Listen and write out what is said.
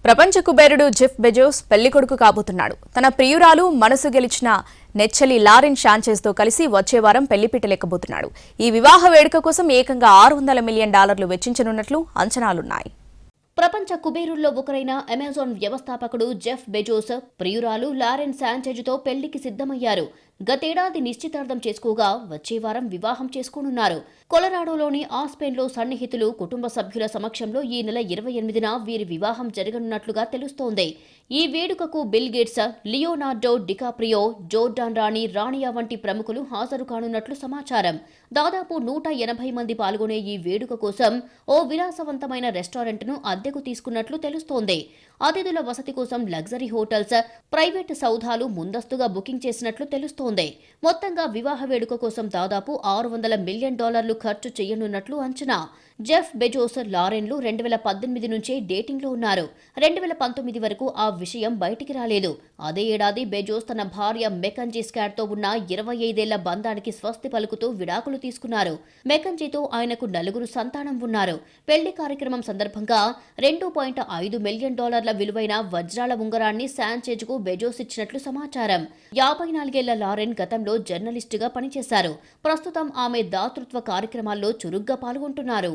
ప్రపంచ కుబేరుడు Jeff Bezos పెళ్లికొడుకు కాబోతున్నాడు. తన ప్రియురాలు మనసు గెలిచిన నెచ్చెలి లారెన్ శాంచెజ్తో కలిసి వచ్చే వారం పెళ్లిపీటలెక్కబోతున్నాడు. ఈ వివాహ వేడుక కోసం ఏకంగా $600 మిలియన్ వెచ్చించనున్నట్లు అంచనాలున్నాయి. ప్రపంచ కుబేరుల్లో ఒకరైన అమెజాన్ వ్యవస్థాపకుడు జెఫ్ బెజోస్ ప్రియురాలు లారెన్ శాంచెజ్తో పెళ్లికి సిద్ధమయ్యారు. గతేడాది నిశ్చితార్థం చేసుకోగా వచ్చే వారం వివాహం చేసుకోనున్నారు. కొలరాడోలోని ఆస్పెన్లో సన్నిహితులు, కుటుంబ సభ్యుల సమక్షంలో ఈ నెల 28న వీరి వివాహం జరగనున్నట్లుగా తెలుస్తోంది. ఈ వేడుకకు Bill Gates, Leonardo DiCaprio, Jordan Rania వంటి ప్రముఖులు హాజరు కానున్నట్లు సమాచారం. దాదాపు 180 మంది పాల్గొనే ఈ వేడుక కోసం ఓ విలాసవంతమైన రెస్టారెంట్ను అద్దెకు తీసుకున్నట్లు తెలుస్తోంది. అతిథుల వసతి కోసం లగ్జరీ హోటల్స్, ప్రైవేటు సౌధాలు ముందస్తుగా బుకింగ్ చేసినట్లు తెలుస్తోంది. మొత్తంగా వివాహ వేడుక కోసం దాదాపు $600 మిలియన్ ఖర్చు చేయనున్నట్లు అంచనా. జెఫ్ బెజోస్, లారెన్లు 2018 నుంచే డేటింగ్లో ఉన్నారు. 2019 వరకు ఆ విషయం బయటికి రాలేదు. అదే ఏడాది బెజోస్ తన భార్య మెకంజీ స్కాట్తో ఉన్న 25 ఏళ్ల బంధానికి స్వస్తి పలుకుతూ విడాకులు తీసుకున్నారు. మెకంజీతో ఆయనకు 4 సంతానం ఉన్నారు. పెళ్లి కార్యక్రమం సందర్భంగా $2.5 మిలియన్ విలువైన వజ్రాల ఉంగరాన్ని శాంచెజ్కు బెజోస్ ఇచ్చినట్లు సమాచారం. 54 ఏళ్ల లారెన్ గతంలో జర్నలిస్టుగా పనిచేశారు. ప్రస్తుతం ఆమె దాతృత్వ కార్యక్రమాల్లో చురుగ్గా పాల్గొంటున్నారు.